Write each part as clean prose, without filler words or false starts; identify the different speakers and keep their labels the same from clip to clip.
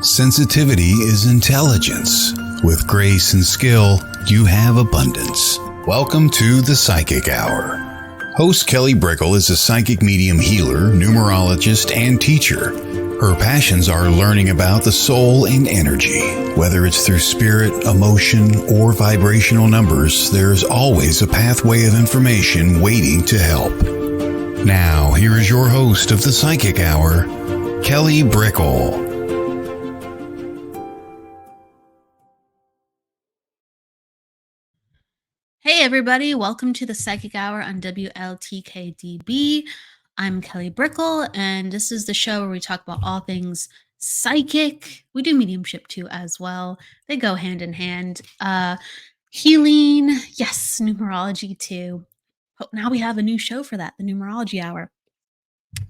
Speaker 1: Sensitivity is intelligence. With grace and skill, you have abundance. Welcome to the Psychic Hour. Host Kelly Brickle is a psychic medium healer, numerologist, and teacher. Her passions are learning about the soul and energy. Whether it's through spirit, emotion, or vibrational numbers, there's always a pathway of information waiting to help. Now, here is your host of the Psychic Hour, Kelly Brickle.
Speaker 2: Hey everybody, welcome to the Psychic Hour on WLTKDB. I'm Kelly Brickle, and this is the show where we talk about all things psychic. We do mediumship too as well. They go hand in hand. Healing, yes, numerology too. But now we have a new show for that, the Numerology Hour,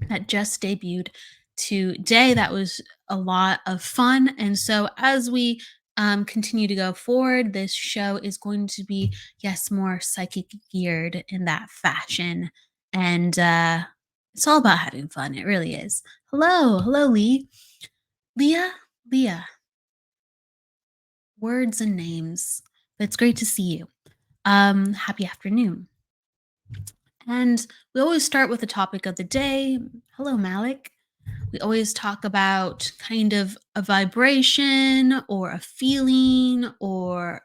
Speaker 2: that just debuted today. That was a lot of fun. And so as we continue to go forward, this show is going to be, yes, more psychic geared in that fashion. And it's all about having fun. It really is. Hello, Lee. Leah. Words and names. But it's great to see you. Happy afternoon. And we always start with the topic of the day. Hello, Malik. We always talk about kind of a vibration or a feeling or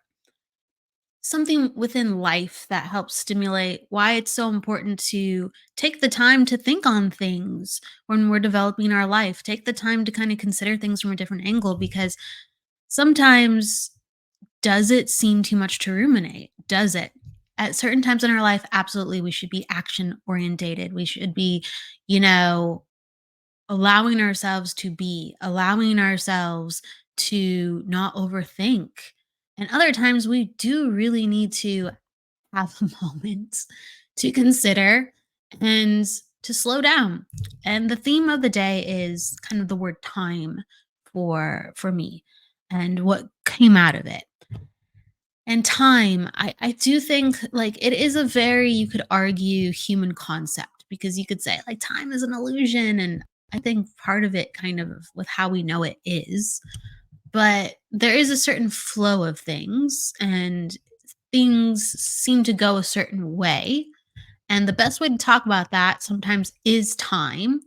Speaker 2: something within life that helps stimulate why it's so important to take the time to think on things when we're developing our life. Take the time to kind of consider things from a different angle, because sometimes, does it seem too much to ruminate? Does it? At certain times in our life, absolutely, we should be action orientated. We should be, allowing ourselves to be, allowing ourselves to not overthink. And other times we do really need to have a moment to consider and to slow down. And the theme of the day is kind of the word time for me and what came out of it. And time, I do think like it is a very, you could argue, human concept, because you could say like time is an illusion, and I think part of it kind of with how we know it is. But there is a certain flow of things, and things seem to go a certain way. And the best way to talk about that sometimes is time.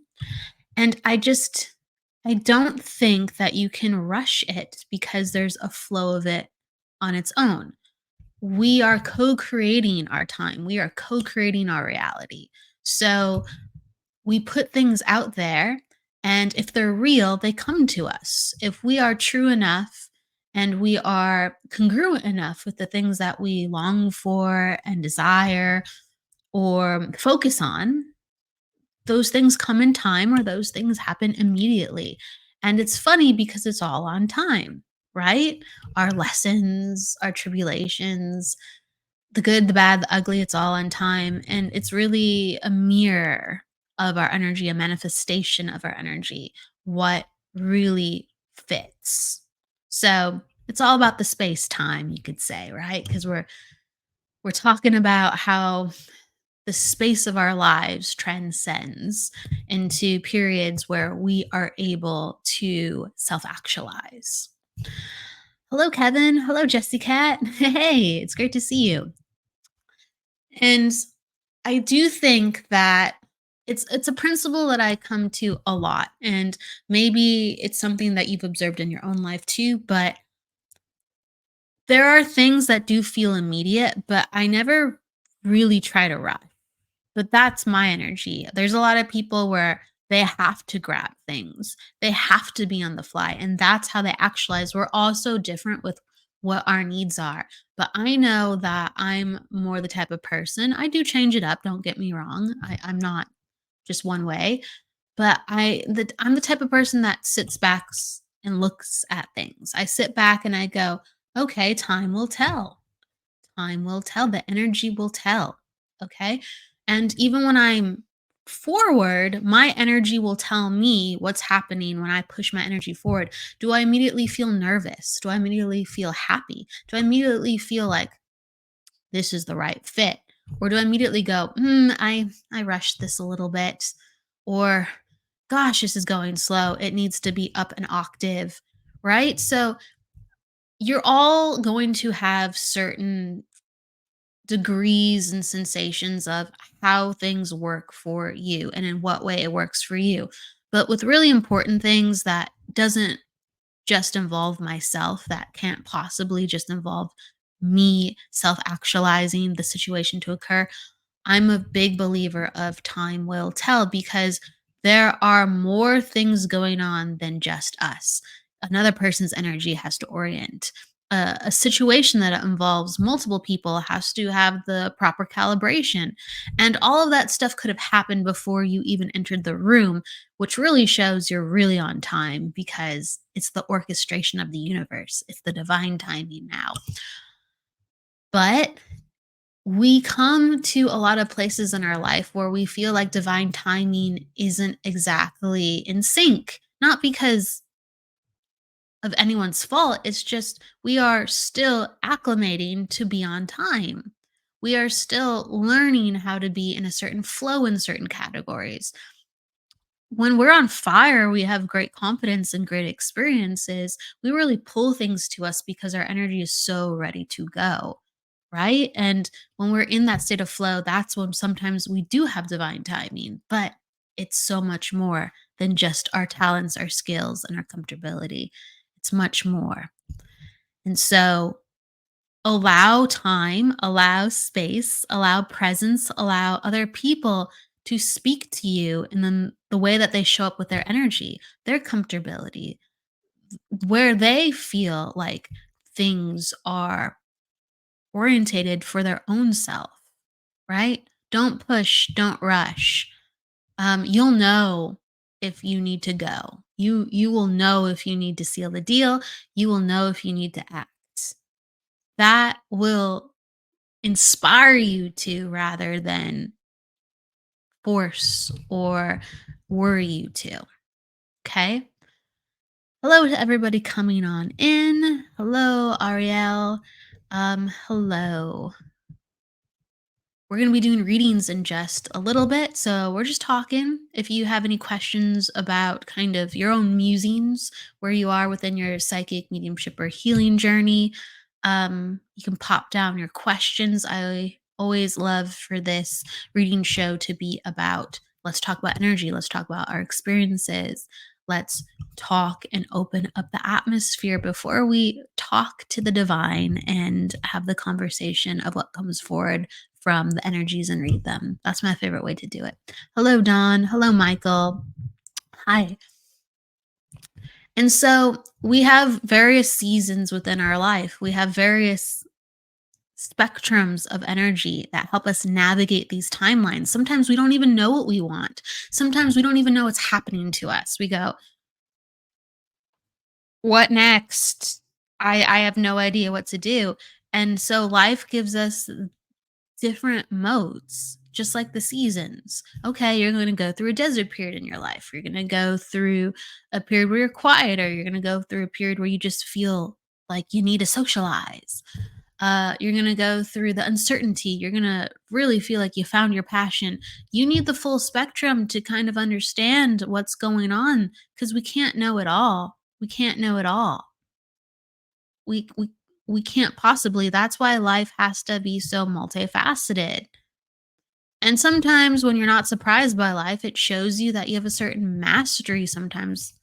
Speaker 2: And I don't think that you can rush it because there's a flow of it on its own. We are co-creating our time. We are co-creating our reality. So we put things out there, and if they're real, they come to us. If we are true enough and we are congruent enough with the things that we long for and desire or focus on, those things come in time, or those things happen immediately. And it's funny because it's all on time, right? Our lessons, our tribulations, the good, the bad, the ugly, it's all on time. And it's really a mirror of our energy, a manifestation of our energy, what really fits. So it's all about the space time, you could say, right? Because we're talking about how the space of our lives transcends into periods where we are able to self-actualize. Hello, Kevin. Hello, Jessie Cat. Hey, it's great to see you. And I do think that it's a principle that I come to a lot, and maybe it's something that you've observed in your own life too, but there are things that do feel immediate, but I never really try to rush. But that's my energy. There's a lot of people where they have to grab things. They have to be on the fly, and that's how they actualize. We're all so different with what our needs are. But I know that I'm more the type of person, I do change it up, don't get me wrong. I'm not just one way, but I'm the type of person that sits back and looks at things. I sit back and I go, okay, time will tell. Time will tell. The energy will tell. Okay. And even when I'm forward, my energy will tell me what's happening when I push my energy forward. Do I immediately feel nervous? Do I immediately feel happy? Do I immediately feel like this is the right fit? Or do I immediately go, I rushed this a little bit? Or, gosh, this is going slow. It needs to be up an octave. right? So you're all going to have certain degrees and sensations of how things work for you and in what way it works for you. But with really important things that doesn't just involve myself, that can't possibly just involve me self actualizing the situation to occur, I'm a big believer of time will tell because there are more things going on than just us. Another person's energy has to orient. A situation that involves multiple people has to have the proper calibration. And all of that stuff could have happened before you even entered the room, which really shows you're really on time because it's the orchestration of the universe. It's the divine timing now. But we come to a lot of places in our life where we feel like divine timing isn't exactly in sync, not because of anyone's fault. It's just we are still acclimating to be on time. We are still learning how to be in a certain flow in certain categories. When we're on fire, we have great confidence and great experiences. We really pull things to us because our energy is so ready to go. Right. And when we're in that state of flow, that's when sometimes we do have divine timing, but it's so much more than just our talents, our skills, and our comfortability. It's much more. And so allow time, allow space, allow presence, allow other people to speak to you in the way that they show up with their energy, their comfortability, where they feel like things are orientated for their own self, right? Don't push, don't rush. You'll know if you need to go. You will know if you need to seal the deal. You will know if you need to act. That will inspire you to rather than force or worry you to. Okay. Hello to everybody coming on in. Hello, Ariel. Hello. We're going to be doing readings in just a little bit. So we're just talking. If you have any questions about kind of your own musings, where you are within your psychic mediumship or healing journey, you can pop down your questions. I always love for this reading show to be about let's talk about energy, let's talk about our experiences, let's talk and open up the atmosphere before we talk to the divine and have the conversation of what comes forward from the energies and read them. That's my favorite way to do it. Hello, Don. Hello, Michael. Hi. And so we have various seasons within our life. We have various spectrums of energy that help us navigate these timelines. Sometimes we don't even know what we want. Sometimes we don't even know what's happening to us. We go, what next? I have no idea what to do. And so life gives us different modes, just like the seasons. Okay, you're going to go through a desert period in your life. You're going to go through a period where you're quieter. You're going to go through a period where you just feel like you need to socialize. You're going to go through the uncertainty. You're going to really feel like you found your passion. You need the full spectrum to kind of understand what's going on because we can't know it all. We can't know it all. We can't possibly. That's why life has to be so multifaceted. And sometimes when you're not surprised by life, it shows you that you have a certain mastery sometimes.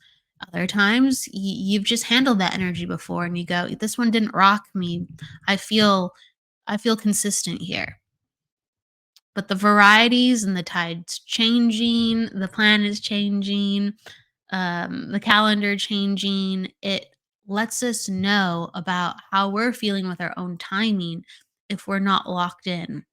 Speaker 2: Other times you've just handled that energy before and you go, this one didn't rock me. I feel I feel consistent here. But the varieties and the tides changing, the planets changing, the calendar changing, it lets us know about how we're feeling with our own timing if we're not locked in.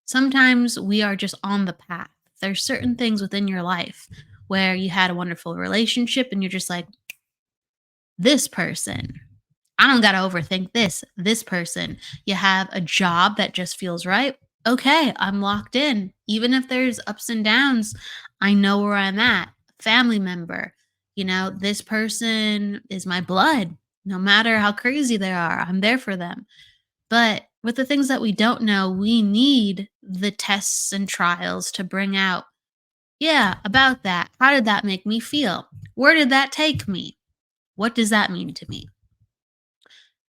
Speaker 2: Sometimes we are just on the path. There's certain things within your life where you had a wonderful relationship and you're just like, this person, I don't got to overthink this person. You have a job that just feels right. Okay, I'm locked in. Even if there's ups and downs, I know where I'm at. Family member, this person is my blood. No matter how crazy they are, I'm there for them. But with the things that we don't know, we need the tests and trials to bring out, yeah, about that. How did that make me feel? Where did that take me? What does that mean to me?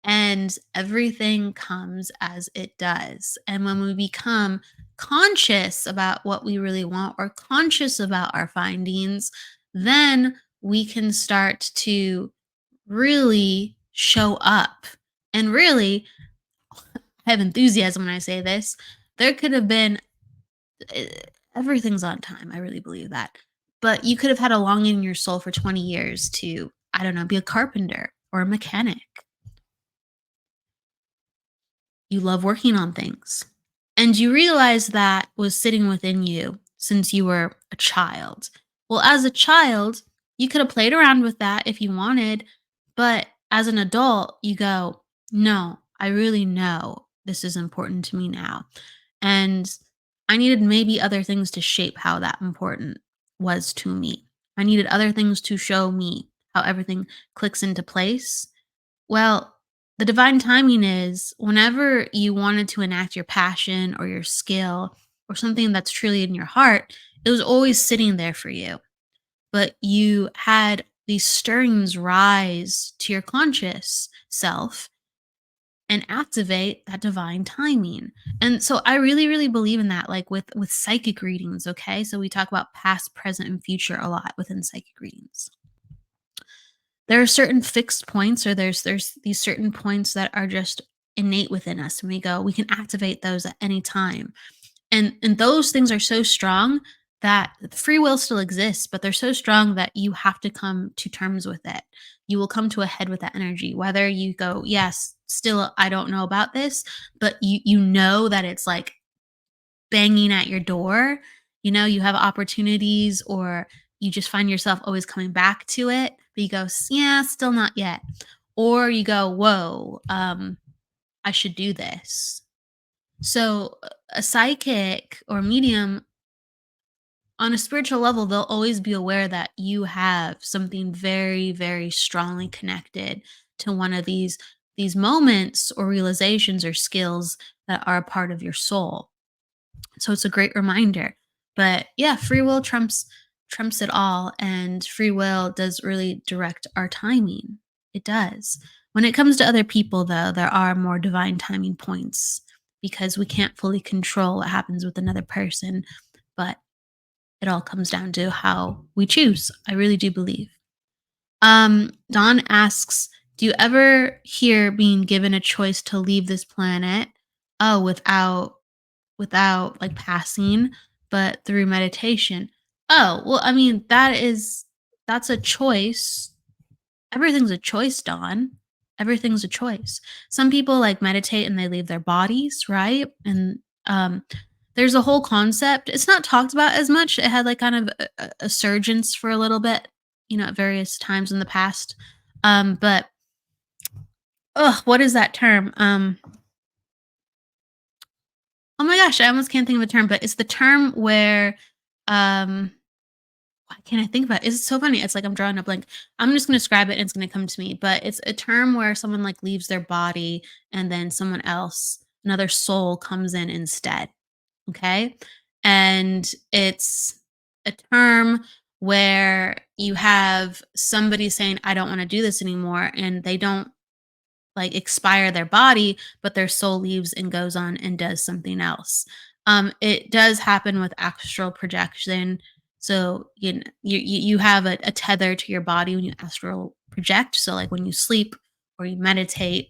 Speaker 2: And everything comes as it does. And when we become conscious about what we really want or conscious about our findings, then we can start to really show up. And really, I have enthusiasm when I say this. There could have been eh, everything's on time. I really believe that. But you could have had a longing in your soul for 20 years to, I don't know, be a carpenter or a mechanic. You love working on things. And you realize that was sitting within you since you were a child. Well, as a child, you could have played around with that if you wanted, but as an adult, you go, no, I really know this is important to me now. And I needed maybe other things to shape how that important was to me. I needed other things to show me how everything clicks into place. Well, the divine timing is whenever you wanted to enact your passion or your skill or something that's truly in your heart, it was always sitting there for you. But you had these stirrings rise to your conscious self and activate that divine timing. And so I really really believe in that, like with psychic readings, okay? So we talk about past, present and future a lot within psychic readings. There are certain fixed points, or there's these certain points that are just innate within us, and we can activate those at any time. And those things are so strong that free will still exists, but they're so strong that you have to come to terms with it. You will come to a head with that energy, whether you go, yes, still I don't know about this, but you know that it's like banging at your door. You know, you have opportunities, or you just find yourself always coming back to it, but you go, yeah, still not yet. Or you go, whoa, I should do this. So a psychic or medium on a spiritual level, they'll always be aware that you have something very, very strongly connected to one of these moments or realizations or skills that are a part of your soul. So it's a great reminder. But yeah, free will trumps it all, and free will does really direct our timing. It does. When it comes to other people though, there are more divine timing points because we can't fully control what happens with another person, but it all comes down to how we choose. I really do believe. Don asks, do you ever hear being given a choice to leave this planet? Oh, without like passing, but through meditation. Oh, well, I mean, that's a choice. Everything's a choice, Dawn. Everything's a choice. Some people like meditate and they leave their bodies, right? And there's a whole concept. It's not talked about as much. It had like kind of a surgence for a little bit, at various times in the past. But what is that term? Oh my gosh, I almost can't think of a term, but it's the term where, um, why can't I think about it? It's so funny. It's like I'm drawing a blank. I'm just gonna describe it and it's gonna come to me. But it's a term where someone like leaves their body and then someone else, another soul comes in instead. Okay. And it's a term where you have somebody saying, I don't want to do this anymore. And they don't like expire their body, but their soul leaves and goes on and does something else. It does happen with astral projection. So you have a tether to your body when you astral project. So like when you sleep or you meditate,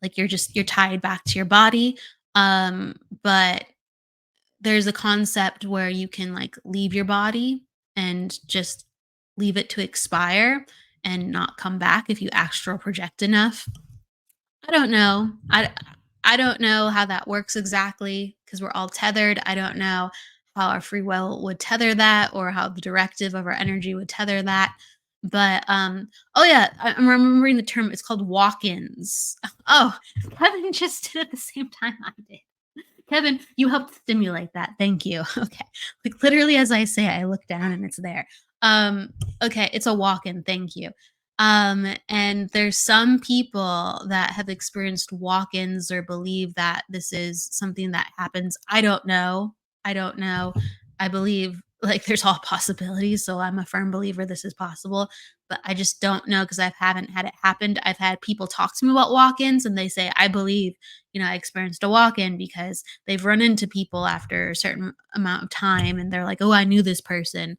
Speaker 2: like you're tied back to your body. But there's a concept where you can like leave your body and just leave it to expire and not come back if you astral project enough. I don't know. I don't know how that works exactly because we're all tethered. I don't know how our free will would tether that or how the directive of our energy would tether that. But oh yeah, I'm remembering the term. It's called walk-ins. Oh, Kevin just did it at the same time I did. Kevin, you helped stimulate that. Thank you. Okay. Like literally as I say, I look down and it's there. Okay, it's a walk-in. Thank you. And there's some people that have experienced walk-ins or believe that this is something that happens. I don't know. I don't know. I believe like there's all possibilities, so I'm a firm believer this is possible, but I just don't know because I haven't had it happened. I've had people talk to me about walk-ins and they say, "I believe, I experienced a walk-in," because they've run into people after a certain amount of time and they're like, "Oh, I knew this person."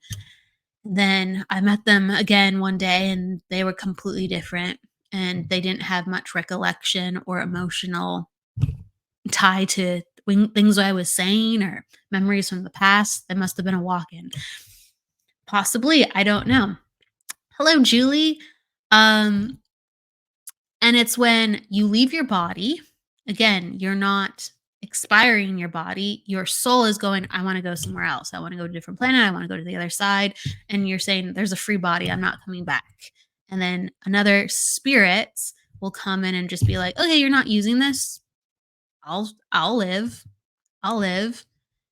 Speaker 2: Then I met them again one day and they were completely different and they didn't have much recollection or emotional tie to things I was saying or memories from the past. That must have been a walk-in. Possibly, I don't know. Hello, Julie. Um, and it's when you leave your body, again, you're not expiring your body. Your soul is going, I want to go somewhere else. I want to go to a different planet. I want to go to the other side. And you're saying, there's a free body. I'm not coming back. And then another spirit will come in and just be like, okay, you're not using this. I'll live. I'll live.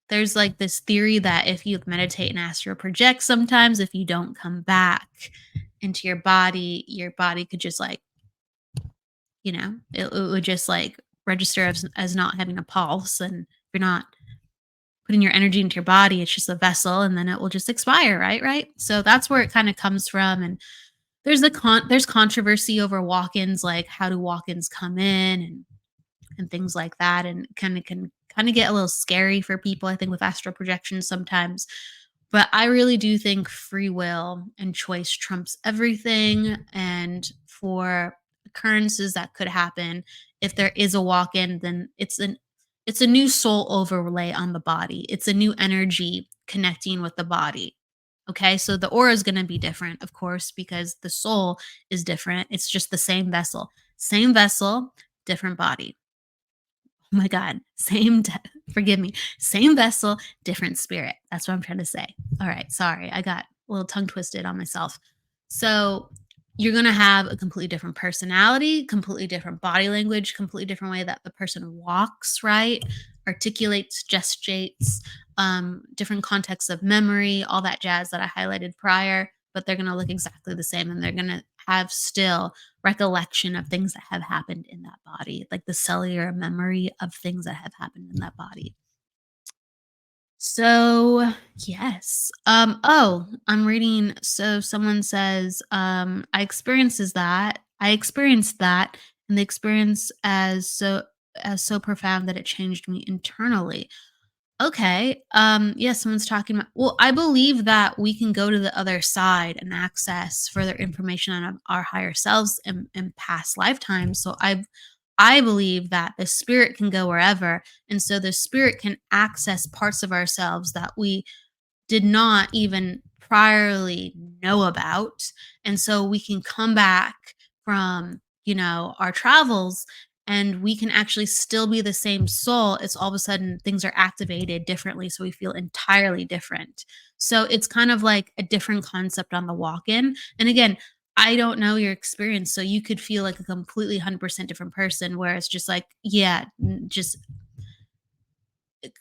Speaker 2: There's like this theory that if you meditate and astral project, sometimes if you don't come back into your body could just like, it would just like register as not having a pulse. And if you're not putting your energy into your body, it's just a vessel and then it will just expire, right? Right. So that's where it kind of comes from. And there's controversy over walk-ins, like how do walk-ins come in and things like that, and can kind of get a little scary for people, I think, with astral projection sometimes. But I really do think free will and choice trumps everything. And for occurrences that could happen, if there is a walk-in, then it's a new soul overlay on the body. It's a new energy connecting with the body. Okay, so the aura is going to be different, of course, because the soul is different. It's just the same vessel, different body. Oh my God, forgive me, same vessel, different spirit. That's what I'm trying to say. All right, sorry, I got a little tongue twisted on myself. So you're gonna have a completely different personality, completely different body language, completely different way that the person walks, right? Articulates, gestates, different contexts of memory, all that jazz that I highlighted prior, but they're gonna look exactly the same and they're gonna have still recollection of things that have happened in that body, like the cellular memory of things that have happened in that body. So, yes. I'm reading, so someone says, I experienced that and the experience as so profound that it changed me internally. Okay. Yeah, someone's talking about, well, I believe that we can go to the other side and access further information on our higher selves and past lifetimes. So I believe that the spirit can go wherever. And so the spirit can access parts of ourselves that we did not even priorly know about. And so we can come back from, our travels and we can actually still be the same soul. It's all of a sudden things are activated differently. So we feel entirely different. So it's kind of like a different concept on the walk in. And again, I don't know your experience. So you could feel like a completely 100% different person where it's just like, yeah, just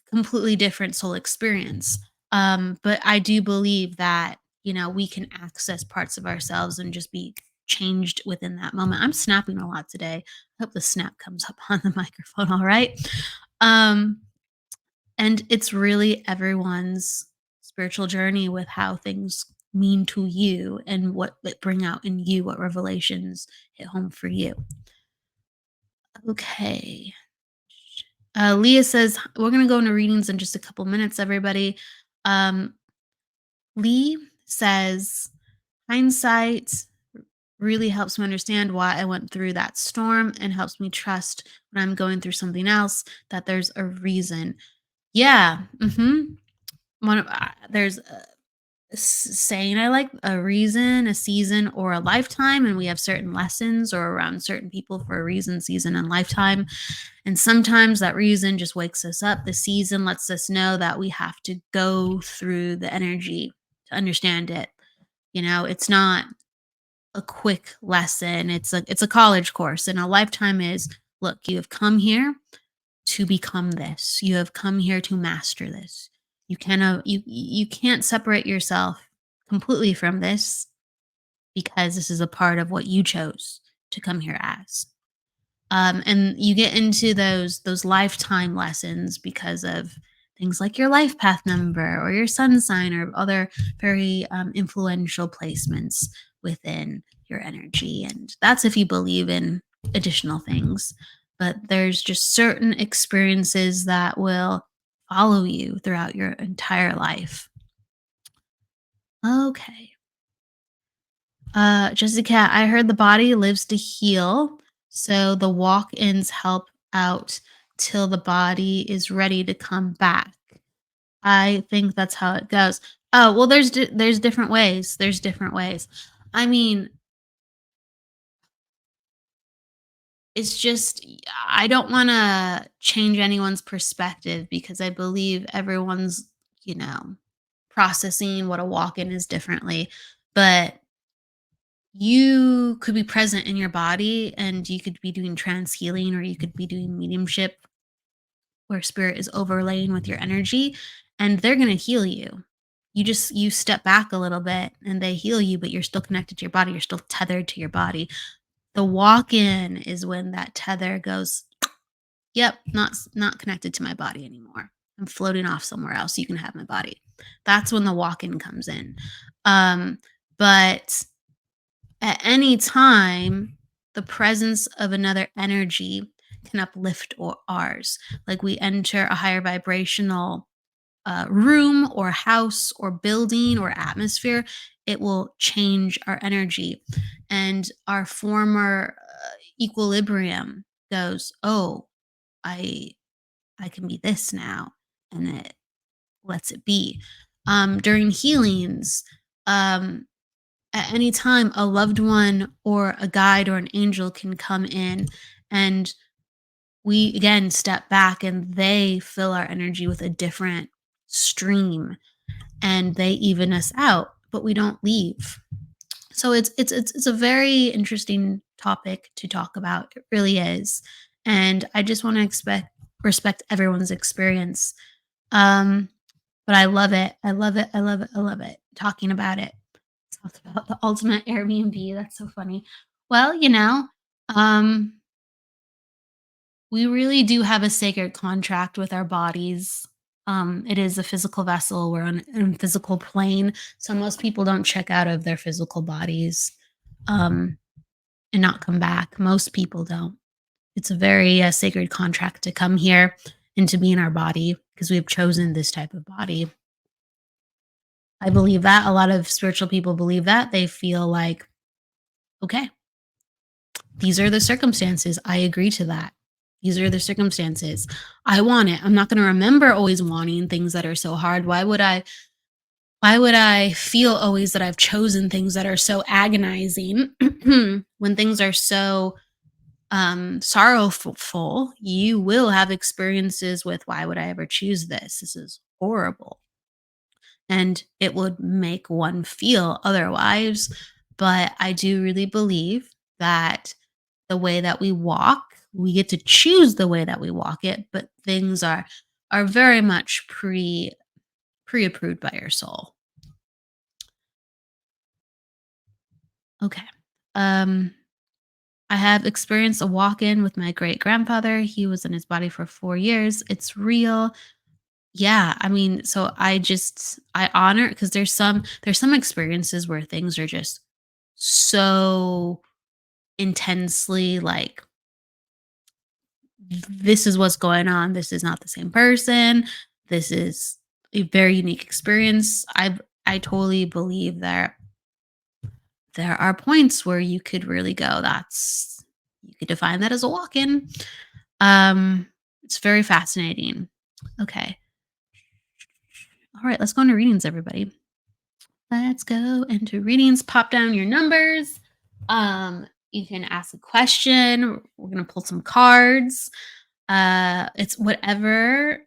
Speaker 2: completely different soul experience. But I do believe that, we can access parts of ourselves and just be changed within that moment. I'm snapping a lot today. I hope the snap comes up on the microphone. All right. Um, and it's really everyone's spiritual journey with how things mean to you and what it bring out in you, what revelations hit home for you. Okay. Leah says, we're going to go into readings in just a couple minutes, everybody. Um, Lee says, hindsight really helps me understand why I went through that storm and helps me trust when I'm going through something else that there's a reason. Yeah. There's saying I like a reason, a season, or a lifetime, and we have certain lessons or around certain people for a reason, season, and lifetime. And sometimes that reason just wakes us up. The season lets us know that we have to go through the energy to understand it. It's not a quick lesson. It's a college course, and a lifetime is, look, you have come here to become this. You have come here to master this. You can't separate yourself completely from this because this is a part of what you chose to come here as. And you get into those lifetime lessons because of things like your life path number or your sun sign or other very influential placements within your energy. And that's if you believe in additional things. But there's just certain experiences that will follow you throughout your entire life. Okay. Jessica, I heard the body lives to heal. So the walk ins help out till the body is ready to come back. I think that's how it goes. Oh, well, there's different ways. There's different ways. I mean, it's just I don't want to change anyone's perspective because I believe everyone's, you know, processing what a walk-in is differently. But you could be present in your body and you could be doing trance healing or you could be doing mediumship where spirit is overlaying with your energy and they're going to heal you. You step back a little bit and they heal you, but you're still connected to your body. You're still tethered to your body. The walk in is when that tether goes, yep, not connected to my body anymore. I'm floating off somewhere else. You can have my body. That's when the walk in comes in. But at any time, the presence of another energy can uplift ours. Like we enter a higher vibrational room or house or building or atmosphere, it will change our energy. And our former equilibrium goes, oh, I I can be this now, and it lets it be. During healings, um, at any time, a loved one or a guide or an angel can come in, and we again step back, and they fill our energy with a different stream, and they even us out, but we don't leave. So it's a very interesting topic to talk about. It really is, and I just want to expect respect everyone's experience. Um, but I love it. I love it. I love it. I love it. Talking about it. Talk about the ultimate Airbnb. That's so funny. Well, um, we really do have a sacred contract with our bodies. It is a physical vessel. We're on a physical plane. So most people don't check out of their physical bodies um, and not come back. Most people don't. It's a very sacred contract to come here and to be in our body because we've chosen this type of body. I believe that. A lot of spiritual people believe that. They feel like, okay, these are the circumstances. I agree to that. These are the circumstances. I want it. I'm not going to remember always wanting things that are so hard. Why would I feel always that I've chosen things that are so agonizing when things are so sorrowful? You will have experiences with why would I ever choose this? This is horrible. And it would make one feel otherwise. But I do really believe that the way that we walk, we get to choose the way that we walk it, but things are very much pre-approved by your soul. Okay. Um I have experienced a walk-in with my great grandfather. He was in his body for 4 years. It's real. Yeah, I mean, so I honor because there's some experiences where things are just so intensely like this is what's going on. This is not the same person. This is a very unique experience. I totally believe that there are points where you could really go, that's you could define that as a walk-in. It's very fascinating. Okay. All right, let's go into readings, everybody. Let's go into readings. Pop down your numbers. You can ask a question. We're gonna pull some cards. It's whatever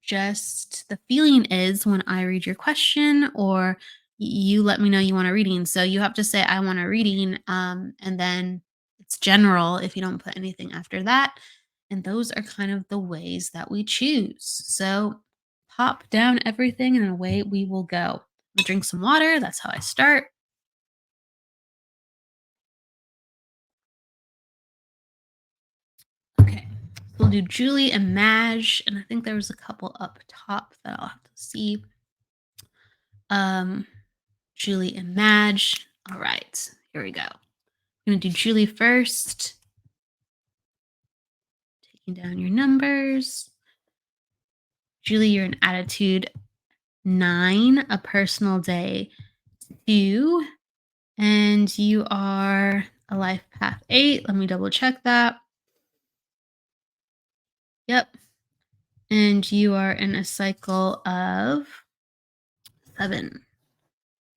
Speaker 2: just the feeling is when I read your question, or you let me know you want a reading. So you have to say I want a reading, and then it's general if you don't put anything after that. And those are kind of the ways that we choose. So pop down everything and away we will go. I'll drink some water. That's how I start. Okay. We'll do Julie and Madge, and I think there was a couple up top that I'll have to see. Um, Julie and Madge. All right, here we go. I'm gonna do Julie first. Taking down your numbers. Julie, you're an attitude 9, a personal day 2, and you are a life path 8. Let me double check that. Yep. And you are in a cycle of 7.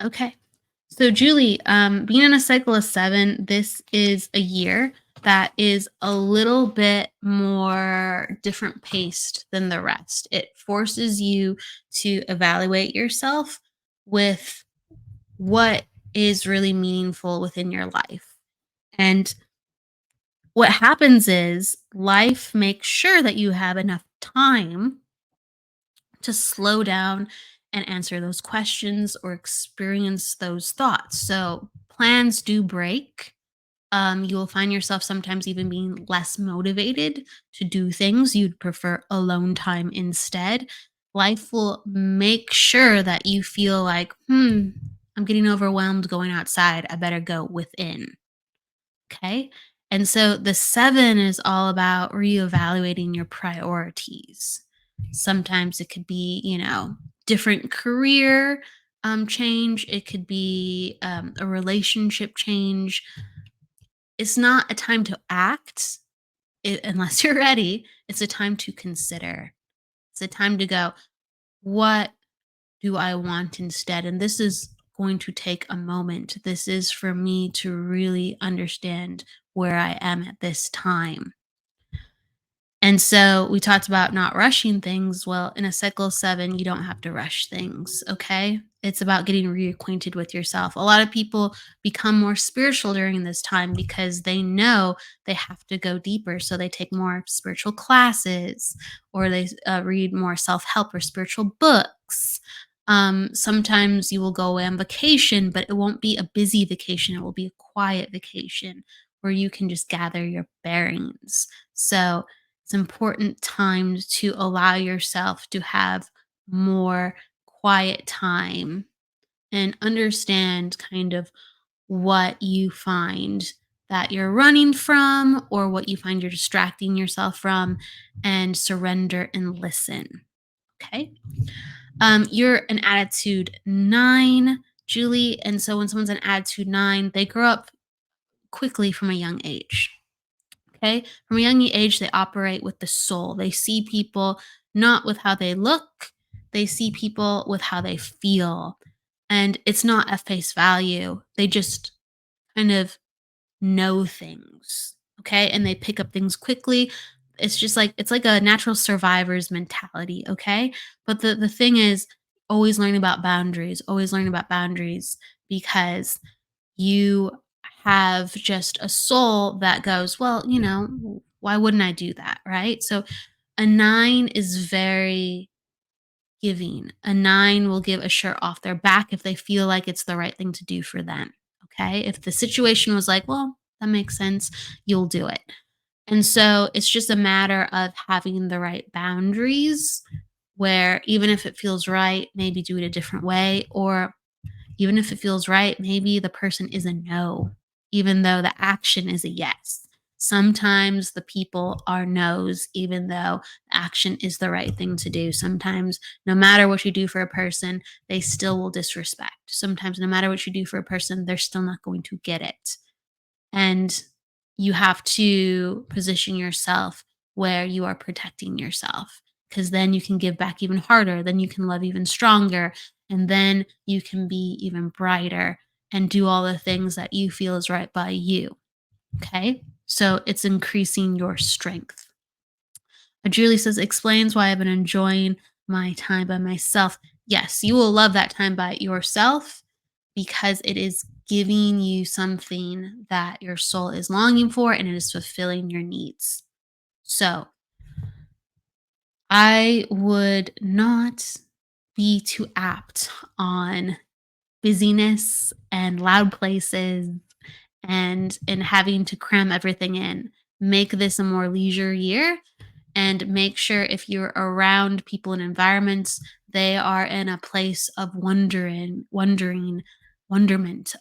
Speaker 2: Okay. So Julie, being in a cycle of 7, this is a year that is a little bit more different paced than the rest. It forces you to evaluate yourself with what is really meaningful within your life. And what happens is life makes sure that you have enough time to slow down and answer those questions or experience those thoughts. So plans do break. You will find yourself sometimes even being less motivated to do things. You'd prefer alone time instead. Life will make sure that you feel like, I'm getting overwhelmed going outside. I better go within. Okay. And so the 7 is all about reevaluating your priorities. Sometimes it could be, different career change, it could be a relationship change. It's not a time to act unless you're ready. It's a time to consider. It's a time to go, what do I want instead? And this is going to take a moment. This is for me to really understand where I am at this time. And so we talked about not rushing things. Well, in a cycle of 7, you don't have to rush things. Okay. It's about getting reacquainted with yourself. A lot of people become more spiritual during this time because they know they have to go deeper. So they take more spiritual classes or they read more self help or spiritual books. Sometimes you will go away on vacation, but it won't be a busy vacation. It will be a quiet vacation where you can just gather your bearings. So, it's important time to allow yourself to have more quiet time and understand kind of what you find that you're running from or what you find you're distracting yourself from and surrender and listen. Okay. You're an attitude 9, Julie. And so when someone's an attitude 9, they grow up quickly from a young age. Okay. From a young age, they operate with the soul. They see people not with how they look, they see people with how they feel. And it's not at face value. They just kind of know things. Okay. And they pick up things quickly. It's just like, it's like a natural survivor's mentality. Okay. But the thing is, always learning about boundaries because you have just a soul that goes, well, why wouldn't I do that? Right. So a 9 is very giving. A 9 will give a shirt off their back if they feel like it's the right thing to do for them. Okay. If the situation was like, well, that makes sense, you'll do it. And so it's just a matter of having the right boundaries where even if it feels right, maybe do it a different way, or even if it feels right, maybe the person is a no, even though the action is a yes. Sometimes the people are no's, even though the action is the right thing to do. Sometimes, no matter what you do for a person, they still will disrespect. Sometimes, no matter what you do for a person, they're still not going to get it. And you have to position yourself where you are protecting yourself because then you can give back even harder. Then you can love even stronger. And then you can be even brighter and do all the things that you feel is right by you. Okay. So it's increasing your strength. Julie says, explains why I've been enjoying my time by myself. Yes, you will love that time by yourself because it is giving you something that your soul is longing for and it is fulfilling your needs. So I would not be too apt on busyness and loud places and having to cram everything in. Make this a more leisure year and make sure if you're around people and environments, they are in a place of wonderment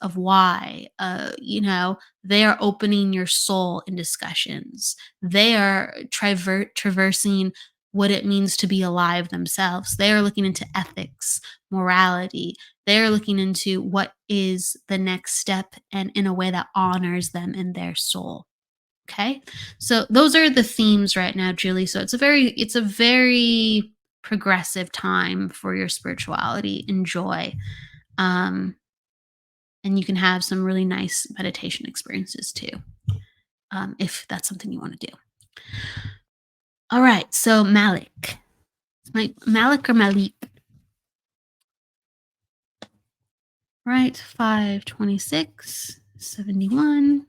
Speaker 2: of why. They are opening your soul in discussions. They are traversing what it means to be alive themselves. They are looking into ethics, morality. They're looking into what is the next step and in a way that honors them in their soul. Okay. So those are the themes right now, Julie. So it's a very progressive time for your spirituality. Enjoy. Um, and you can have some really nice meditation experiences too, if that's something you want to do. All right. So Malik. Malik or Malik? Right. 526, 71.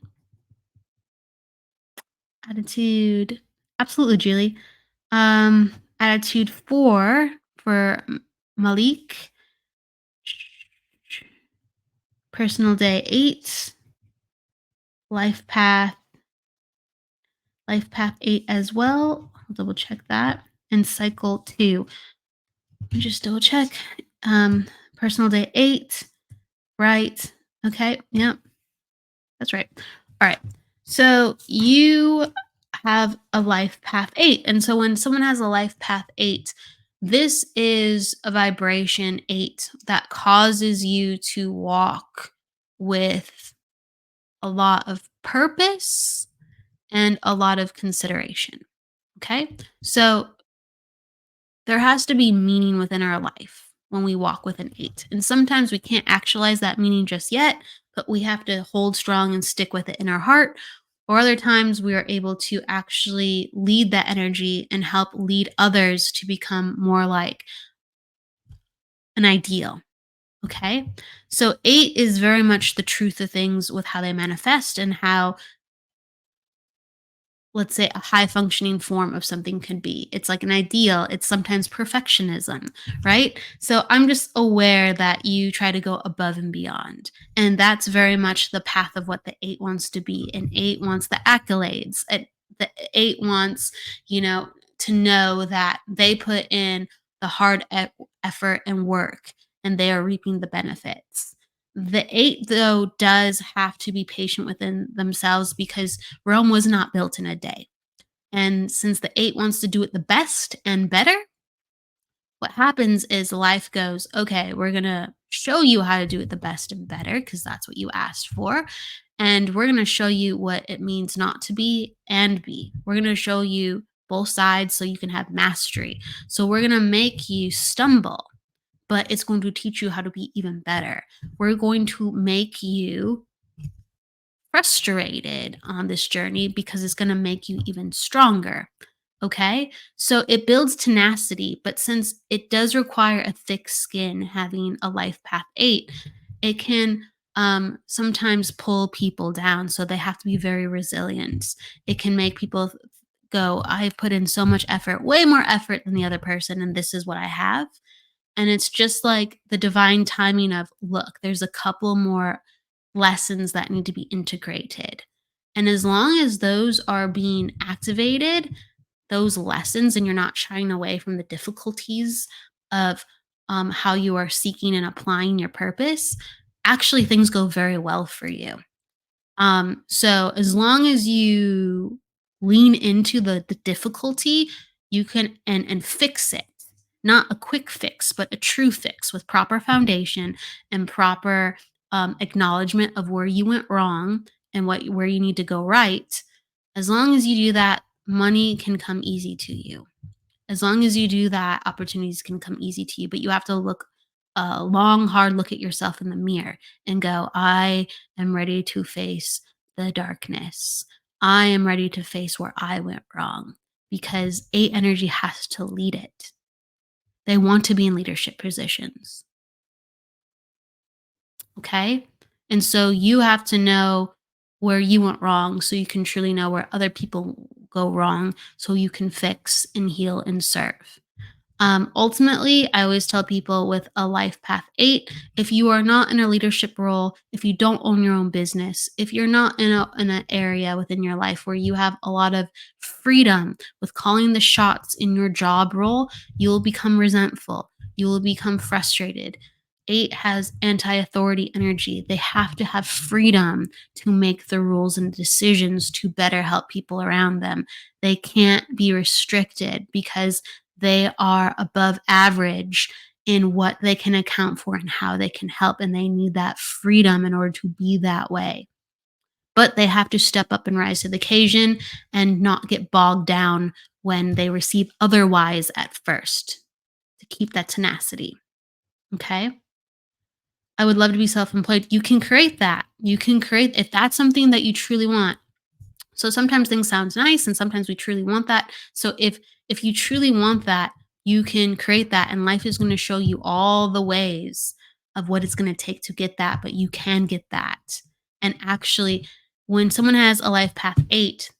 Speaker 2: Attitude. Absolutely, Julie. Attitude 4 for Malik. Personal day 8. Life path. Life path 8 as well. I'll double check that. And cycle 2. Let me just double check. Personal day 8. Right. Okay. Yep. That's right. All right. So you have a life path 8. And so when someone has a life path 8, this is a vibration 8 that causes you to walk with a lot of purpose and a lot of consideration. Okay. So there has to be meaning within our life when we walk with an 8. And sometimes we can't actualize that meaning just yet, but we have to hold strong and stick with it in our heart. Or other times we are able to actually lead that energy and help lead others to become more like an ideal. Okay. So 8 is very much the truth of things with how they manifest and how, let's say, a high functioning form of something can be. It's like an ideal, it's sometimes perfectionism, right? So I'm just aware that you try to go above and beyond. And that's very much the path of what the 8 wants to be. And 8 wants the accolades. The 8 wants, to know that they put in the hard effort and work and they are reaping the benefits. The 8, though, does have to be patient within themselves because Rome was not built in a day. And since the 8 wants to do it the best and better, what happens is life goes, okay, we're going to show you how to do it the best and better because that's what you asked for. And we're going to show you what it means not to be and be. We're going to show you both sides so you can have mastery. So we're going to make you stumble, but it's going to teach you how to be even better. We're going to make you frustrated on this journey because it's going to make you even stronger. Okay. So it builds tenacity, but since it does require a thick skin, having a life path 8, it can sometimes pull people down. So they have to be very resilient. It can make people go, I've put in so much effort, way more effort than the other person, and this is what I have. And it's just like the divine timing of, look, there's a couple more lessons that need to be integrated. And as long as those are being activated, those lessons, and you're not shying away from the difficulties of how you are seeking and applying your purpose, actually things go very well for you. So as long as you lean into the difficulty, you can and fix it. Not a quick fix, but a true fix with proper foundation and proper acknowledgement of where you went wrong and where you need to go right. As long as you do that, money can come easy to you. As long as you do that, opportunities can come easy to you. But you have to look a long, hard look at yourself in the mirror and go, I am ready to face the darkness. I am ready to face where I went wrong because 8 energy has to lead it. They want to be in leadership positions. Okay. And so you have to know where you went wrong so you can truly know where other people go wrong so you can fix and heal and serve. Ultimately, I always tell people with a life path 8, if you are not in a leadership role, if you don't own your own business, if you're not in an area within your life where you have a lot of freedom with calling the shots in your job role, you will become resentful. You will become frustrated. 8 has anti-authority energy. They have to have freedom to make the rules and decisions to better help people around them. They can't be restricted because they are above average in what they can account for and how they can help. And they need that freedom in order to be that way. But they have to step up and rise to the occasion and not get bogged down when they receive otherwise at first to keep that tenacity. Okay. I would love to be self employed. You can create that. You can create, if that's something that you truly want. So sometimes things sound nice and sometimes we truly want that. So if you truly want that, you can create that and life is going to show you all the ways of what it's going to take to get that, but you can get that. And actually when someone has a life path 8,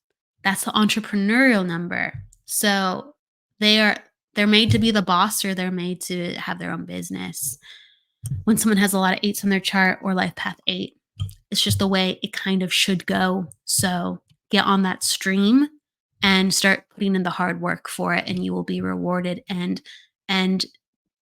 Speaker 2: that's the entrepreneurial number. So they're made to be the boss or they're made to have their own business. When someone has a lot of 8s on their chart or life path 8, it's just the way it kind of should go. So get on that stream and start putting in the hard work for it and you will be rewarded, and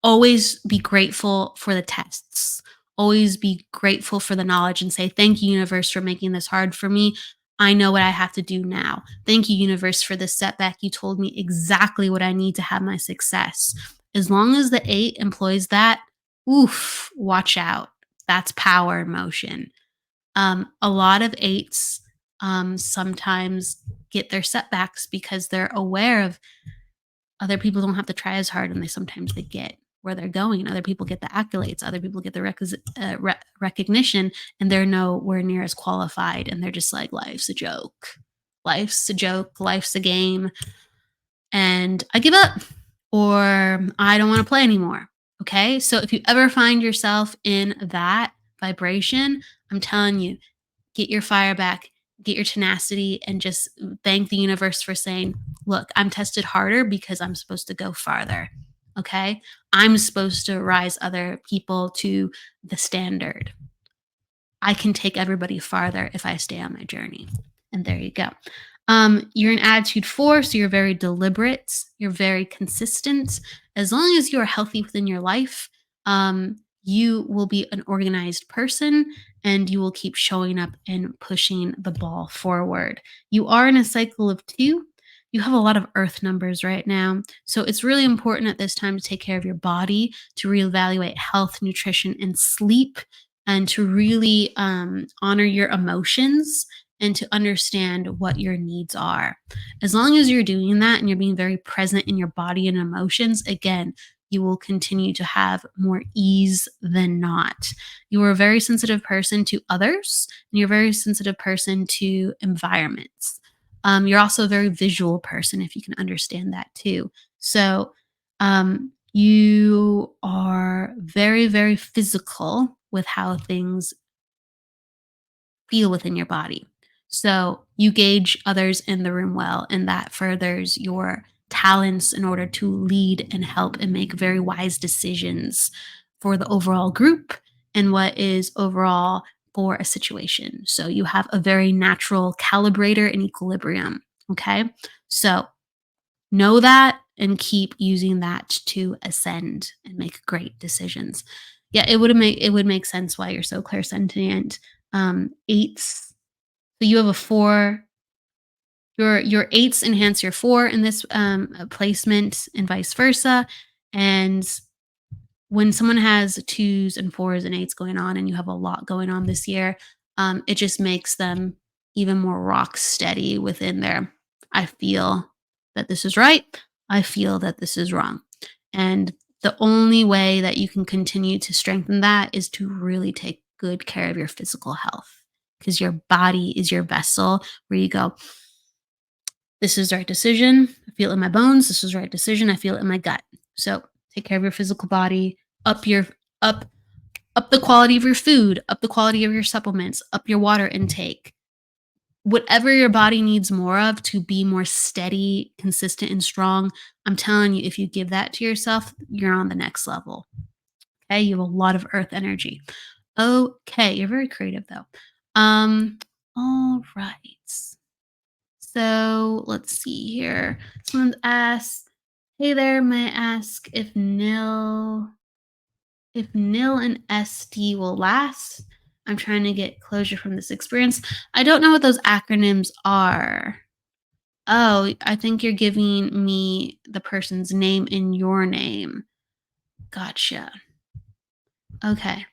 Speaker 2: always be grateful for the tests. Always be grateful for the knowledge and say, thank you, universe, for making this hard for me. I know what I have to do now. Thank you, universe, for this setback. You told me exactly what I need to have my success. As long as the 8 employs that, oof, watch out. That's power in motion. A lot of 8s sometimes get their setbacks because they're aware of other people don't have to try as hard and they get where they're going. Other people get the accolades. Other people get the recognition and they're nowhere near as qualified. And they're just like, life's a joke. Life's a joke. Life's a game. And I give up or I don't want to play anymore. Okay. So if you ever find yourself in that vibration, I'm telling you, get your fire back, get your tenacity, and just thank the universe for saying, look, I'm tested harder because I'm supposed to go farther. Okay. I'm supposed to rise other people to the standard. I can take everybody farther if I stay on my journey. And there you go. You're an attitude 4, so you're very deliberate. You're very consistent. As long as you are healthy within your life, you will be an organized person and you will keep showing up and pushing the ball forward. You are in a cycle of 2. You have a lot of earth numbers right now. So it's really important at this time to take care of your body, to reevaluate health, nutrition, and sleep, and to really honor your emotions and to understand what your needs are. As long as you're doing that and you're being very present in your body and emotions, again, you will continue to have more ease than not. You are a very sensitive person to others, and you're a very sensitive person to environments. You're also a very visual person, if you can understand that too. So you are very, very physical with how things feel within your body. So you gauge others in the room well, and that furthers your talents in order to lead and help and make very wise decisions for the overall group and what is overall for a situation. So you have a very natural calibrator and equilibrium. Okay. So know that and keep using that to ascend and make great decisions. Yeah, it would make sense why you're so clairsentient. 8s, so you have a 4. Your 8s enhance your 4 in this placement and vice versa. And when someone has 2s and 4s and 8s going on and you have a lot going on this year, it just makes them even more rock steady within their, I feel that this is right. I feel that this is wrong. And the only way that you can continue to strengthen that is to really take good care of your physical health, because your body is your vessel where you go, this is the right decision. I feel it in my bones. This is the right decision. I feel it in my gut. So take care of your physical body, up up the quality of your food, up the quality of your supplements, up your water intake. whatever your body needs more of to be more steady, consistent, and strong, I'm telling you, if you give that to yourself, you're on the next level. Okay. You have a lot of earth energy. Okay. You're very creative though. All right. So let's see here. Someone asked, hey there, may I ask if nil and SD will last? I'm trying to get closure from this experience. I don't know what those acronyms are. Oh, I think you're giving me the person's name in your name. Gotcha. Okay.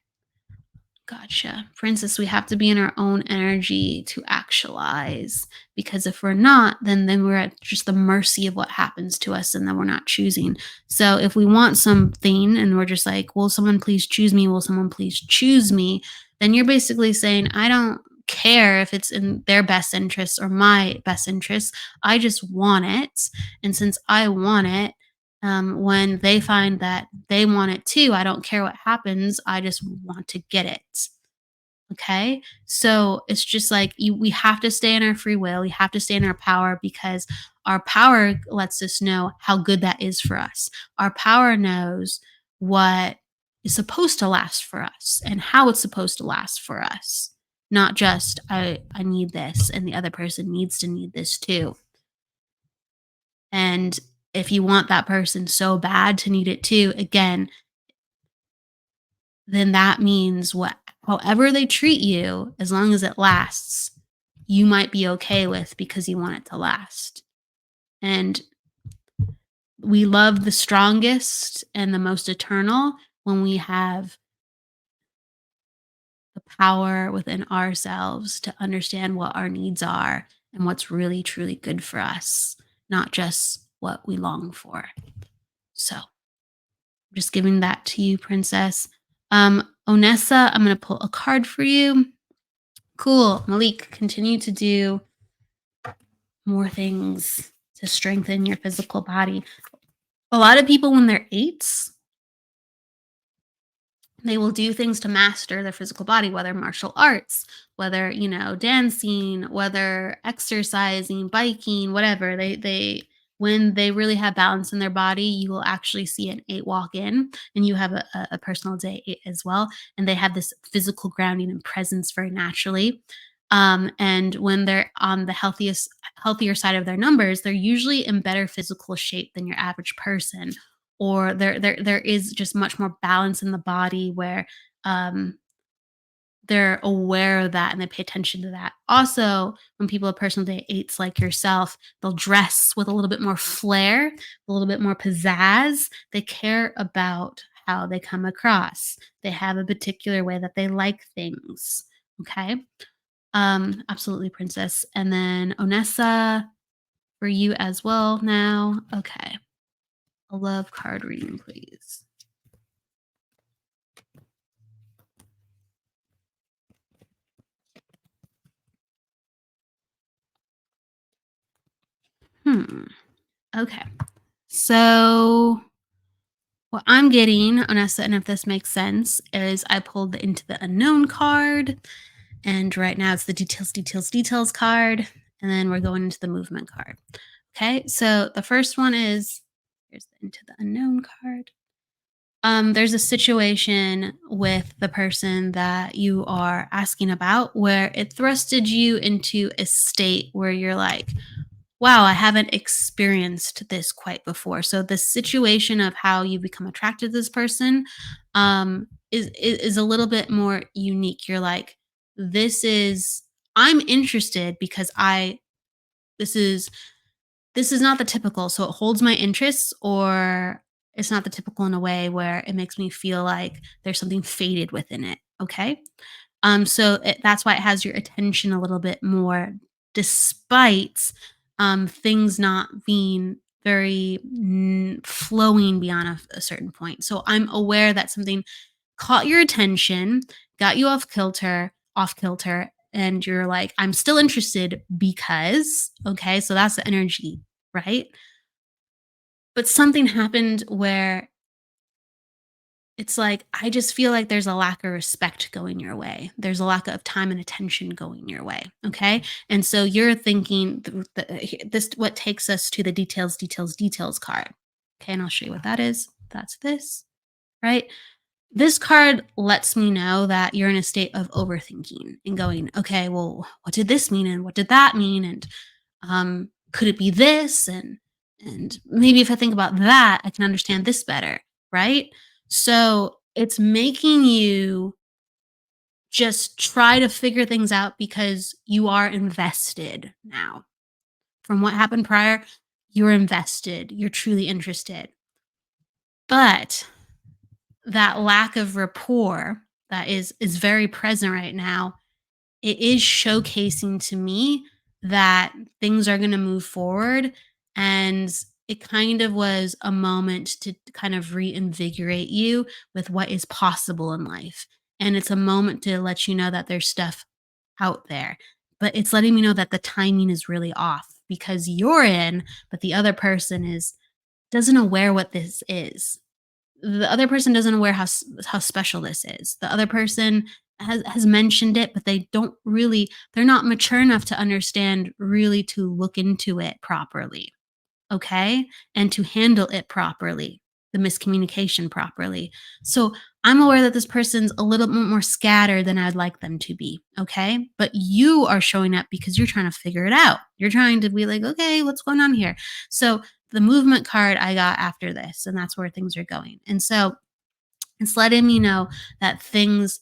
Speaker 2: Gotcha. Princess, we have to be in our own energy to actualize because if we're not, then we're at just the mercy of what happens to us and then we're not choosing. So if we want something and we're just like, will someone please choose me? Will someone please choose me? Then you're basically saying, I don't care if it's in their best interest or my best interest. I just want it. And since I want it, when they find that they want it too, I don't care what happens. I just want to get it. Okay. So it's just like we have to stay in our free will. We have to stay in our power because our power lets us know how good that is for us. Our power knows what is supposed to last for us and how it's supposed to last for us. Not just I need this and the other person needs to need this too. And if you want that person so bad to need it too, again, then that means what however they treat you, as long as it lasts, you might be okay with because you want it to last. And we love the strongest and the most eternal when we have the power within ourselves to understand what our needs are and what's really truly good for us, not just what we long for. So just giving that to you, Princess. Onessa, I'm going to pull a card for you. Cool. Malik, continue to do more things to strengthen your physical body. A lot of people, when they're eights, they will do things to master their physical body, whether martial arts, whether, dancing, whether exercising, biking, whatever. They when they really have balance in their body, you will actually see an eight walk in and you have a personal day eight as well. And they have this physical grounding and presence very naturally. And when they're on the healthier side of their numbers, they're usually in better physical shape than your average person, or there is just much more balance in the body where they're aware of that and they pay attention to that. Also, when people have personal day eights like yourself, they'll dress with a little bit more flair, a little bit more pizzazz. They care about how they come across. They have a particular way that they like things. Okay. Absolutely, Princess. And then Onessa for you as well now. Okay. A love card reading, please. Okay. So what I'm getting, Onessa, and if this makes sense, is I pulled the Into the Unknown card, and right now it's the Details, Details, Details card, and then we're going into the Movement card. Okay, so the first one is here's the Into the Unknown card. There's a situation with the person that you are asking about where it thrusted you into a state where you're like, wow, I haven't experienced this quite before. So the situation of how you become attracted to this person is a little bit more unique. You're like, this is I'm interested because I this is this is not the typical. So it holds my interests, or it's not the typical in a way where it makes me feel like there's something faded within it. Okay. That's why it has your attention a little bit more, despite things not being very flowing beyond a certain point. So I'm aware that something caught your attention, got you off kilter, and you're like, I'm still interested because, okay, so that's the energy, right? But something happened where It's like, I just feel like there's a lack of respect going your way. There's a lack of time and attention going your way. Okay. And so you're thinking this, what takes us to the details, details, details card. Okay. And I'll show you what that is. That's this, right? This card lets me know that you're in a state of overthinking and going, okay, well, what did this mean? And what did that mean? And could it be this? And maybe if I think about that, I can understand this better, right? So it's making you just try to figure things out because you are invested now. From what happened prior, you're invested, you're truly interested. But that lack of rapport that is very present right now, it is showcasing to me that things are going to move forward, and it kind of was a moment to kind of reinvigorate you with what is possible in life. And it's a moment to let you know that there's stuff out there, but it's letting me know that the timing is really off because you're in, but the other person is doesn't aware what this is. The other person doesn't aware how special this is. The other person has mentioned it, but they don't really, they're not mature enough to understand really to look into it properly, okay? And to handle it properly, the miscommunication properly. So, I'm aware that this person's a little bit more scattered than I'd like them to be, okay? But you are showing up because you're trying to figure it out. You're trying to be like, "Okay, what's going on here?" So, the movement card I got after this, and that's where things are going. And so, it's letting me know that things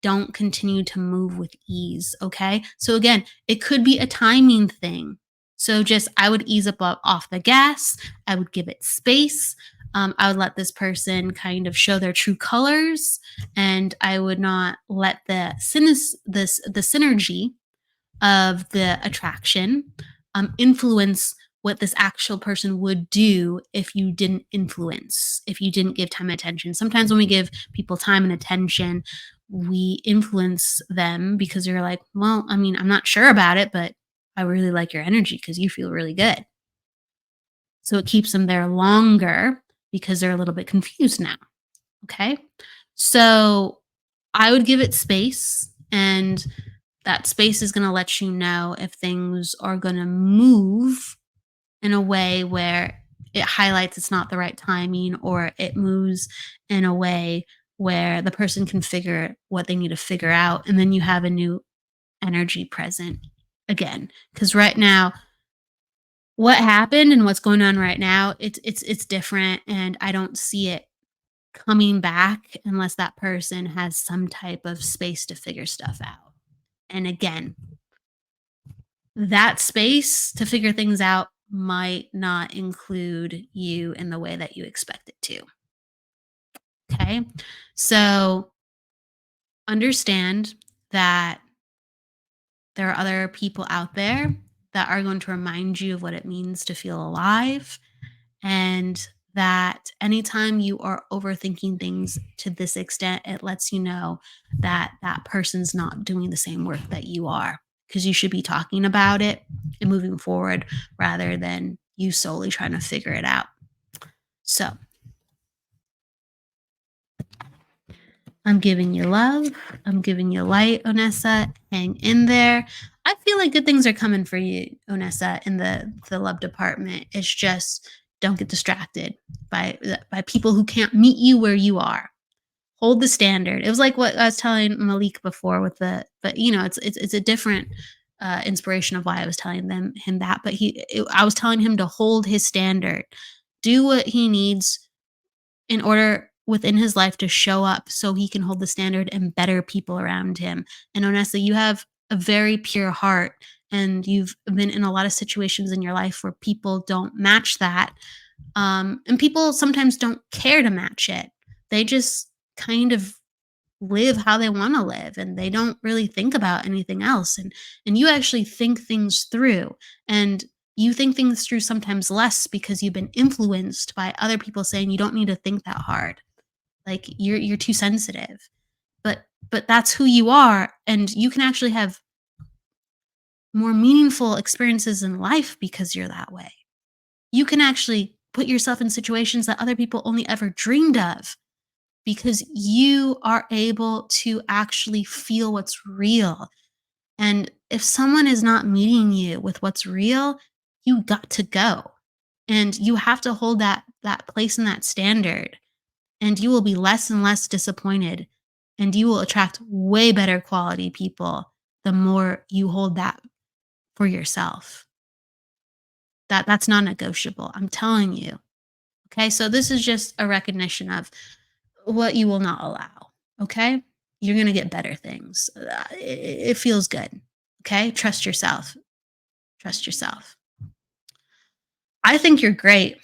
Speaker 2: don't continue to move with ease. Okay. So again, it could be a timing thing. So just I would ease up off the gas. I would give it space. I would let this person kind of show their true colors, and I would not let the synergy of the attraction influence what this actual person would do if you didn't influence, if you didn't give time and attention. Sometimes when we give people time and attention, we influence them because you're like, well, I mean, I'm not sure about it, but I really like your energy because you feel really good. So it keeps them there longer because they're a little bit confused now. Okay. So I would give it space, and that space is going to let you know if things are going to move in a way where it highlights it's not the right timing, or it moves in a way where the person can figure what they need to figure out. And then you have a new energy present again. Because right now, what happened and what's going on right now, it's different. And I don't see it coming back unless that person has some type of space to figure stuff out. And again, that space to figure things out might not include you in the way that you expect it to. Okay. So understand that there are other people out there that are going to remind you of what it means to feel alive, and that anytime you are overthinking things to this extent, it lets you know that that person's not doing the same work that you are, because you should be talking about it and moving forward rather than you solely trying to figure it out. So I'm giving you love. I'm giving you light, Onessa. Hang in there. I feel like good things are coming for you, Onessa, in the love department. It's just don't get distracted by people who can't meet you where you are. Hold the standard. It was like what I was telling Malik before with the, but it's a different inspiration of why I was telling him that. But I was telling him to hold his standard, do what he needs in order within his life to show up so he can hold the standard and better people around him. And honestly, you have a very pure heart, and you've been in a lot of situations in your life where people don't match that. And people sometimes don't care to match it. They just kind of live how they want to live, and they don't really think about anything else. And you actually think things through, and you think things through sometimes less because you've been influenced by other people saying you don't need to think that hard, like you're too sensitive. But that's who you are, and you can actually have more meaningful experiences in life because you're that way. You can actually put yourself in situations that other people only ever dreamed of because you are able to actually feel what's real. And if someone is not meeting you with what's real, you got to go. And you have to hold that place and that standard, and you will be less and less disappointed, and you will attract way better quality people the more you hold that for yourself. That's non-negotiable. I'm telling you. Okay? So this is just a recognition of what you will not allow. Okay? You're going to get better things. It feels good. Okay? Trust yourself. Trust yourself. I think you're great.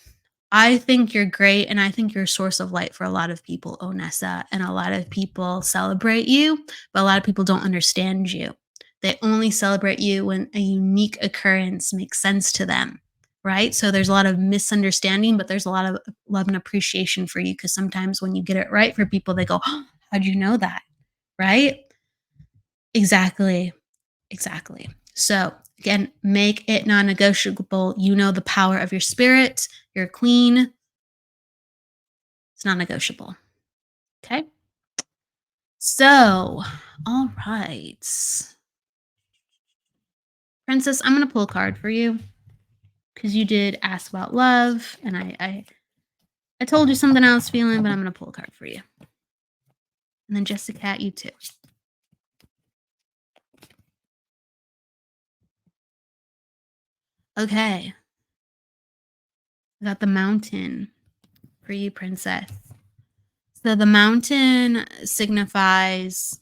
Speaker 2: I think you're great, and I think you're a source of light for a lot of people, Onessa, and a lot of people celebrate you, but a lot of people don't understand you. They only celebrate you when a unique occurrence makes sense to them, right? So there's a lot of misunderstanding, but there's a lot of love and appreciation for you because sometimes when you get it right for people, they go, oh, how'd you know that? Right? Exactly. Exactly. So again, make it non negotiable. You know the power of your spirit. You're a queen. It's not negotiable. Okay. So, all right. Princess, I'm going to pull a card for you because you did ask about love. And I told you something I was feeling, but I'm going to pull a card for you. And then Jessica, you too. Okay. I got the mountain for you, Princess. So the mountain signifies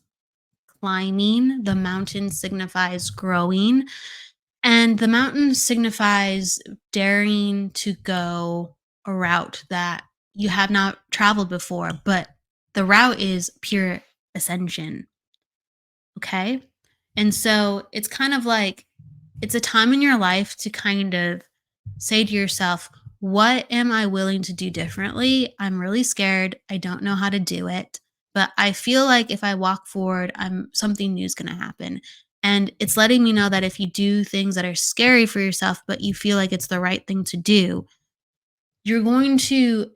Speaker 2: climbing, the mountain signifies growing, and the mountain signifies daring to go a route that you have not traveled before, but the route is pure ascension. Okay. And so it's kind of like it's a time in your life to kind of say to yourself, what am I willing to do differently? I'm really scared. I don't know how to do it, but I feel like if I walk forward, I'm something new is going to happen. And it's letting me know that if you do things that are scary for yourself, but you feel like it's the right thing to do, you're going to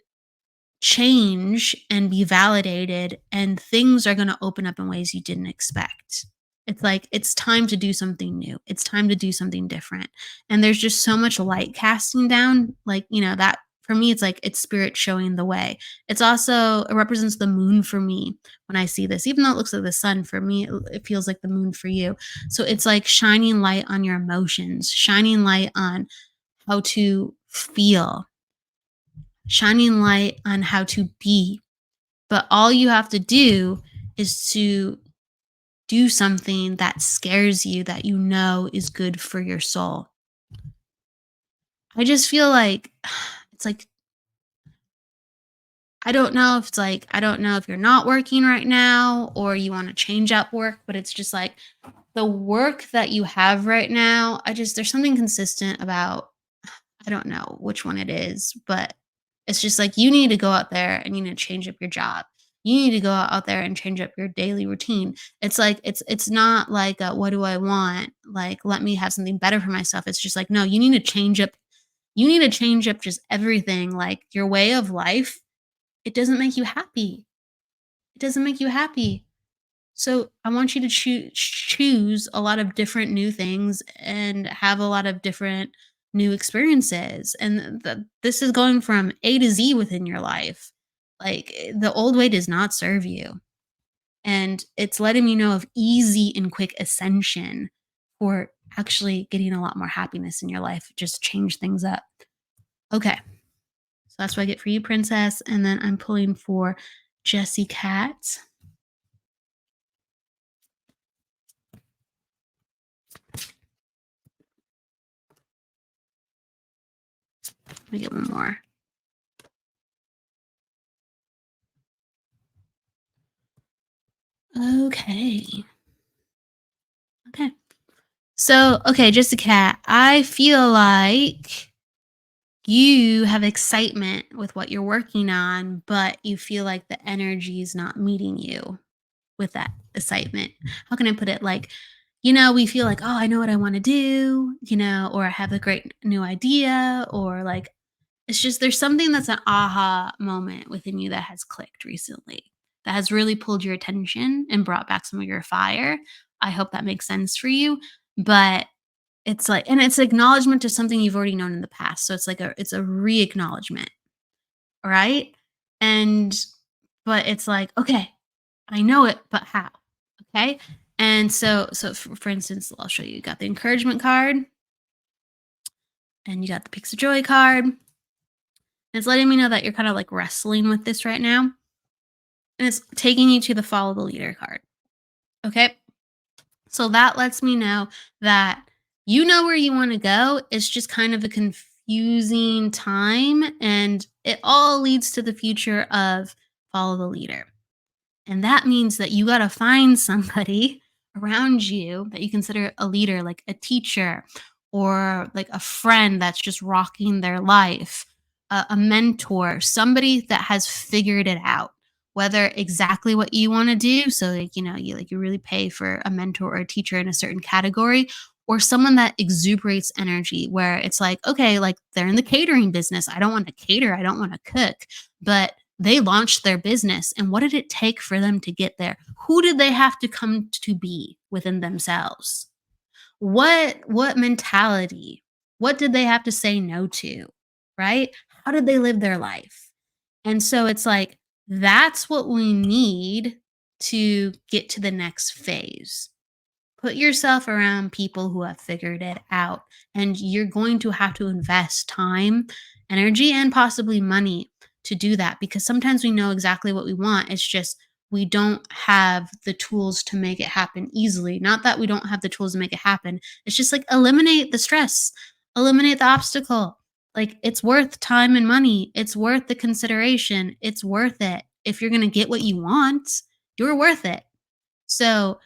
Speaker 2: change and be validated, and things are going to open up in ways you didn't expect. It's like it's time to do something new. It's time to do something different. And there's just so much light casting down, like, that for me it's like it's spirit showing the way. It's also it represents the moon for me when I see this. Even though it looks like the sun, for me it feels like the moon for you. So it's like shining light on your emotions, shining light on how to feel, shining light on how to be. But all you have to do is to do something that scares you that you know is good for your soul. I just feel like it's like I don't know if you're not working right now or you want to change up work, but it's just like the work that you have right now, there's something consistent about. I don't know which one it is, but it's just like you need to go out there and you need to change up your job. You need to go out there and change up your daily routine. It's like it's not like what do I want? Like let me have something better for myself. It's just like no, you need to change up. You need to change up just everything. Like your way of life. It doesn't make you happy. It doesn't make you happy. So I want you to choose a lot of different new things and have a lot of different new experiences. And this is going from A to Z within your life. Like the old way does not serve you. And it's letting me know of easy and quick ascension for actually getting a lot more happiness in your life. Just change things up. Okay. So that's what I get for you, Princess. And then I'm pulling for Jessie Cat. Let me get one more. Okay. Okay. So, okay, just a cat. I feel like you have excitement with what you're working on, but you feel like the energy is not meeting you with that excitement. How can I put it? Like, we feel like, oh, I know what I want to do, or I have a great new idea, or like, it's just there's something that's an aha moment within you that has clicked recently. that has really pulled your attention and brought back some of your fire. I hope that makes sense for you. But it's like, and it's acknowledgement to something you've already known in the past. So it's a re-acknowledgement, right? And but it's like, okay, I know it, but how? Okay. And so for instance, I'll show you. You got the encouragement card and you got the Peaks of Joy card. And it's letting me know that you're kind of like wrestling with this right now. And it's taking you to the Follow the Leader card. Okay. So that lets me know that you know where you want to go. It's just kind of a confusing time. And it all leads to the future of Follow the Leader. And that means that you got to find somebody around you that you consider a leader, like a teacher or like a friend that's just rocking their life, a mentor, somebody that has figured it out, whether exactly what you want to do. So like, you really pay for a mentor or a teacher in a certain category, or someone that exuberates energy where it's like, okay, like they're in the catering business. I don't want to cater. I don't want to cook, but they launched their business. And what did it take for them to get there? Who did they have to come to be within themselves? What mentality? What did they have to say no to? Right? How did they live their life? And so it's like, that's what we need to get to the next phase. Put yourself around people who have figured it out, and you're going to have to invest time, energy, and possibly money to do that, because sometimes we know exactly what we want. It's just we don't have the tools to make it happen easily. Not that we don't have the tools to make it happen. It's just like eliminate the stress, eliminate the obstacle. Like it's worth time and money. It's worth the consideration. It's worth it. If you're going to get what you want, you're worth it. So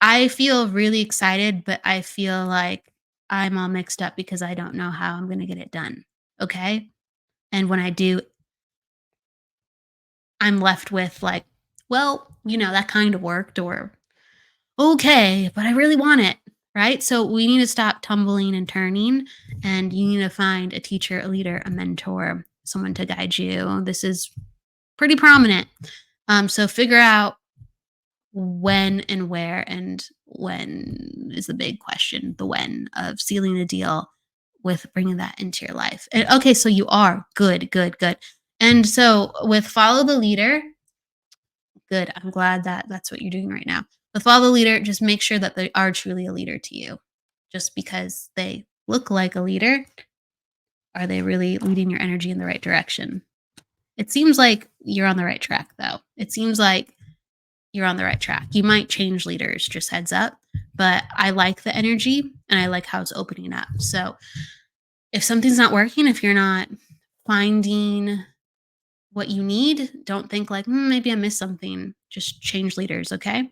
Speaker 2: I feel really excited, but I feel like I'm all mixed up because I don't know how I'm going to get it done. Okay. And when I do, I'm left with like, well, that kind of worked, or okay, but I really want it. Right. So we need to stop tumbling and turning, and you need to find a teacher, a leader, a mentor, someone to guide you. This is pretty prominent. So figure out when and where, and when is the big question, the when of sealing the deal with bringing that into your life. And okay, so you are good. And so with Follow the Leader, good. I'm glad that that's what you're doing right now. With Follow the Leader, just make sure that they are truly a leader to you. Just because they look like a leader, are they really leading your energy in the right direction? It seems like you're on the right track, though. It seems like you're on the right track. You might change leaders, just heads up. But I like the energy and I like how it's opening up. So if something's not working, if you're not finding what you need, don't think like, maybe I missed something. Just change leaders, okay?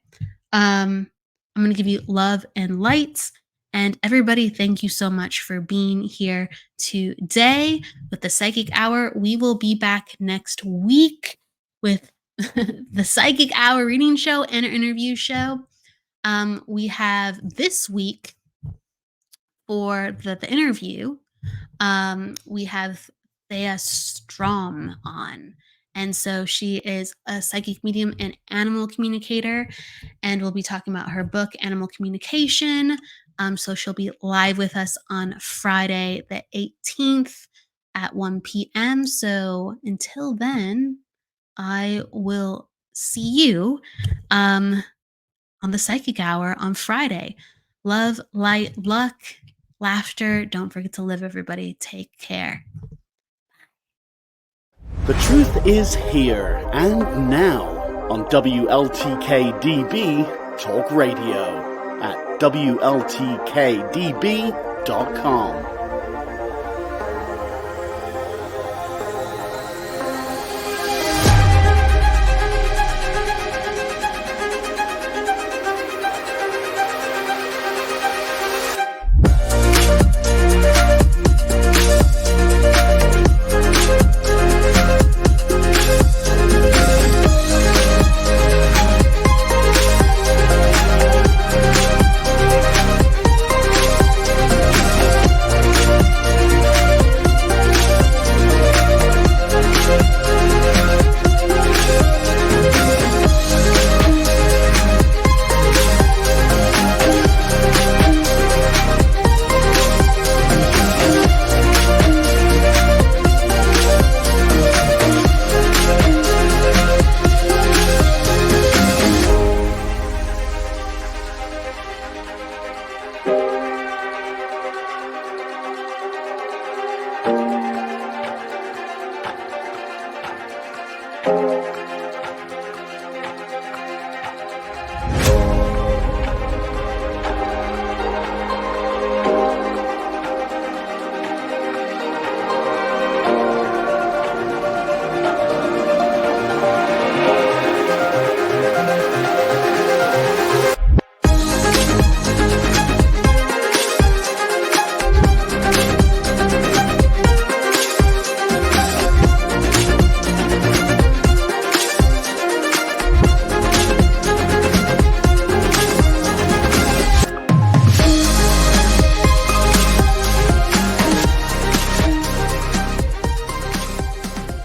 Speaker 2: I'm going to give you love and light. And everybody, thank you so much for being here today with the Psychic Hour. We will be back next week with the Psychic Hour reading show and interview show. We have this week for the interview, we have Thea Strom on. And so she is a psychic medium and animal communicator, and we'll be talking about her book, Animal Communication. So she'll be live with us on Friday, the 18th at 1 p.m. So until then, I will see you on the Psychic Hour on Friday. Love, light, luck, laughter. Don't forget to live, everybody. Take care.
Speaker 3: The truth is here and now on WLTK-DB Talk Radio at WLTKDB.com.